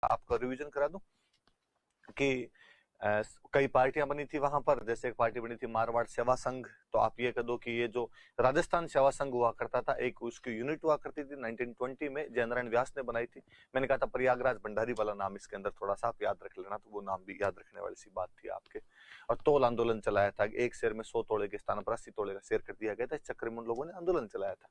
आपको रिवीजन करा दूं कि कई पार्टियां बनी थी वहां पर। जैसे एक पार्टी बनी थी मारवाड़ सेवा संघ, तो आप ये कह दो कि ये जो राजस्थान सेवा संघ हुआ करता था, एक उसकी यूनिट हुआ करती थी 1920 में, जयनारायण व्यास ने बनाई थी। मैंने कहा था प्रयागराज भंडारी वाला नाम इसके अंदर थोड़ा सा आप याद रख लेना, तो वो नाम भी याद रखने वाली सी बात थी आपके। और तोल आंदोलन चलाया था, एक शेर में 100 तोड़े के स्थान पर 80 तोड़े का शेर कर दिया गया था। इस चक्कर में उन लोगों ने आंदोलन चलाया था।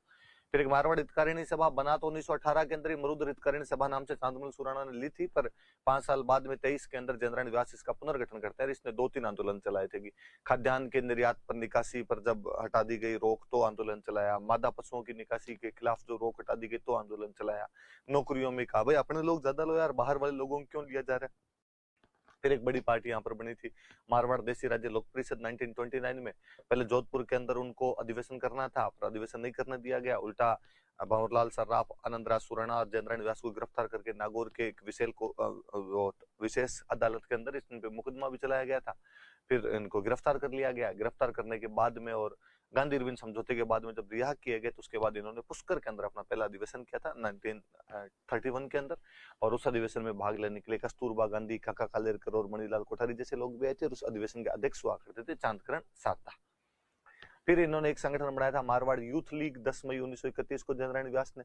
फिर एक मारवाड़ हितकारिणी सभा बना तो 1918 के अंदर ही मरुद हितकारिणी सभा नाम से चांदमल सुराणा ने ली थी, पर 5 साल बाद में 23 के अंदर जयनारायण व्यास इसका पुनर्गठन करते हैं। इसने 2-3 आंदोलन चलाए थे कि खाद्यान्न के निर्यात पर निकासी पर जब हटा दी गई रोक तो आंदोलन चलाया, मादा पशुओं की निकासी के खिलाफ जो रोक हटा दी गई तो आंदोलन चलाया, नौकरियों में कहा भाई अपने लोग ज्यादा लो यार, बाहर वाले लोगों को क्यों लिया जा रहा है। फिर एक बड़ी पार्टी यहाँ पर बनी थी मारवाड़ देसी राज्य लोक परिषद 1929 में। पहले जोधपुर के अंदर उनको अधिवेशन करना था, पर अधिवेशन नहीं करने दिया गया। उल्टा भंवरलाल सर्राफ, आनंदराज सुराणा और जयनारायण व्यास को गिरफ्तार करके नागौर के एक विशेष अदालत के अंदर इन पे मुकदमा भी चलाया गया था। फिर इनको गिरफ्तार कर लिया गया। गिरफ्तार करने के बाद में और गांधी इरविन समझौते के बाद में जब रिहा किए गए, तो उसके बाद इन्होंने पुष्कर के अंदर अपना पहला अधिवेशन किया था 1931 के अंदर। और उस अधिवेशन में भाग लेने के लिए कस्तूरबा गांधी, काका कालेलकर और मणिलाल कोठारी जैसे लोग भी आए थे। और उस अधिवेशन के अध्यक्ष हुआ करते थे चांदकरण सारदा। फिर इन्होंने एक संगठन बनाया था मारवाड़ यूथ लीग 10 मई 1931 को, जयनारायण व्यास ने।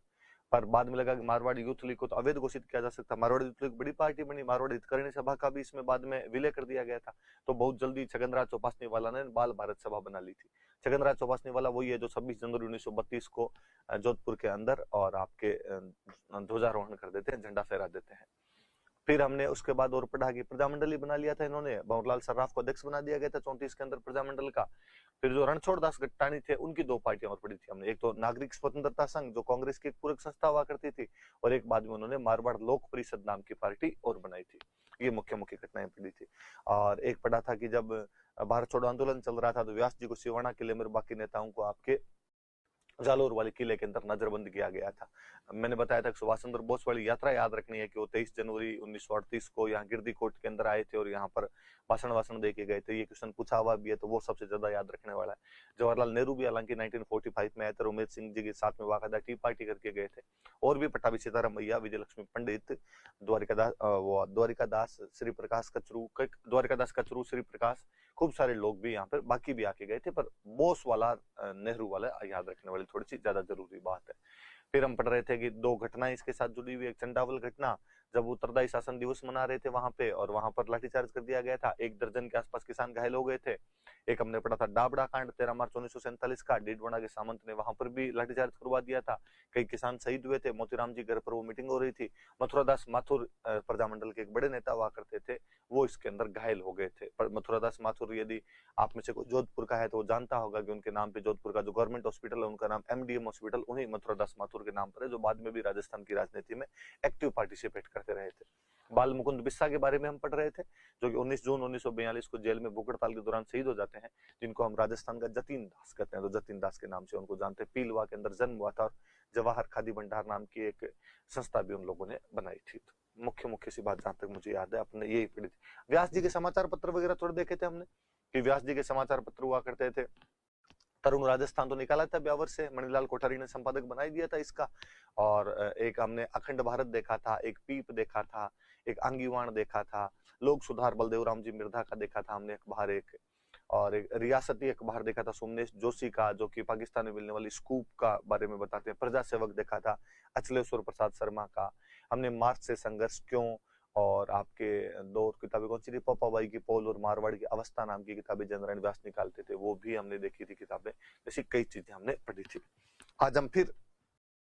पर बाद में लगा कि मारवाड़ यूथ लीग को तो अवैध घोषित किया जा सकता। मारवाड़ यूथ लीग बड़ी पार्टी बनी, मारवाड़ हितकारिणी सभा का भी इसमें बाद में विलय कर दिया गया था। तो बहुत जल्दी छगनराज चौपासनी वाला ने बाल भारत सभा बना ली थी। छगनराज चौपासनी वाला वही है जो 26 जनवरी 1932 को जोधपुर के अंदर और आपके ध्वजारोहण कर देते हैं, झंडा फहरा देते हैं। फिर हमने उसके बाद और पढ़ा कि प्रजामंडल ही बना लिया था इन्होंने। भंवरलाल सर्राफ को अध्यक्ष बना दिया गया था 34 के अंदर प्रजामंडल का। फिर जो रणछोड़ दास गट्टाणी थे, उनकी 2 पार्टियां और पढ़ी थी हमने। एक तो नागरिक स्वतंत्रता संघ जो कांग्रेस की एक पूरक संस्था हुआ करती थी, और एक बाद में उन्होंने मारवाड़ लोक परिषद नाम की पार्टी और बनाई थी। ये मुख्य मुख्य घटनाएं पढ़ी थी। और एक पढ़ा था कि जब भारत छोड़ो आंदोलन चल रहा था तो व्यास जी को सिवाना किले में, बाकी नेताओं को आपके जालोर वाले किले के अंदर नजरबंद किया गया था। मैंने बताया था कि सुभाष चंद्र बोस वाली यात्रा याद रखनी है कि वो 23 जनवरी 1938 को यहाँ गिरदी कोट के अंदर आए थे और यहाँ पर भाषण दे के गए थे। ये क्वेश्चन पूछा हुआ भी है, तो वो सबसे ज्यादा याद रखने वाला है। जवाहरलाल नेहरू भी हालांकि 1945 में आए थे, उमेश सिंह जी के साथ में वाकदा टी पार्टी करके गए थे। और भी पट्टाभी सीताराम मैया, विजय लक्ष्मी पंडित, द्वारिकादास श्री प्रकाश कचरू, श्री प्रकाश, खूब सारे लोग भी यहाँ पर बाकी भी आके गए थे। पर बोस वाला नेहरू वाला याद रखने वाली थोड़ी सी ज्यादा जरूरी बात है। फिर हम पढ़ रहे थे कि 2 घटनाएं इसके साथ जुड़ी हुई। एक चंडावल घटना, जब उत्तरदायी शासन दिवस मना रहे थे वहां पे, और वहां पर लाठीचार्ज कर दिया गया था। 1 दर्जन के आसपास किसान घायल हो गए थे। एक हमने पढ़ा था डाबड़ा कांड 13 मार्च 1947 का, डीडवाना के सामंत ने वहां पर भी लाठीचार्ज करवा दिया था। कई किसान शहीद हुए थे। मोतीराम जी घर पर वो मीटिंग हो रही थी। मथुरादास माथुर प्रजामंडल के एक बड़े नेता हुआ करते थे, वो इसके अंदर घायल हो गए थे। पर मथुरादास माथुर, यदि आप में से कोई जोधपुर का है तो वो जानता होगा कि उनके नाम पे जोधपुर का जो गवर्नमेंट हॉस्पिटल है उनका नाम MDM हॉस्पिटल उन्हीं मथुरादास माथुर के नाम पर है, जो बाद में भी राजस्थान की राजनीति में एक्टिव पार्टिसिपेट करते रहे थे। बाल मुकुंद बिस्सा के बारे में हम पढ़ रहे थे, जो कि 19 जून 1942 को जेल में भूख हड़ताल के दौरान शहीद हो जाते हैं, जिनको हम राजस्थान का जतीन दास कहते हैं। तो जतीन दास के नाम से उनको जानते हैं। पीलवा के अंदर जन्म हुआ था और जवाहर खादी भंडार नाम की एक संस्था भी उन लोगों ने बनाई थी। मुख्य मुख्य सी बात जहां तक मुझे याद है अपने यही पढ़ी थी। व्यास जी के समाचार पत्र वगैरह थोड़े देखे थे हमने कि व्यास जी के समाचार पत्र हुआ करते थे। तरुण राजस्थान तो निकाला था ब्यावर से, मणिलाल कोठारी ने संपादक बनाई दिया था इसका। और एक हमने अखंड भारत देखा था, एक पीप देखा था, एक आंगीवाण देखा था, लोक सुधार बलदेव राम जी मिर्धा का देखा था हमने अखबार एक। और एक रियासती अखबार देखा था सोमनेश जोशी का, जो कि पाकिस्तान में मिलने वाली स्कूप का बारे में बताते हैं। प्रजा सेवक देखा था अचलेश्वर प्रसाद शर्मा का। हमने मार्च से संघर्ष क्यों, और आपके 2 किताबें कौन सी थी, पप्पाबाई की पोल और मारवाड़ की अवस्था नाम की किताबें जयनारायण व्यास निकालते थे, वो भी हमने देखी थी किताबें। ऐसी कई चीजें हमने पढ़ी थी। आज हम फिर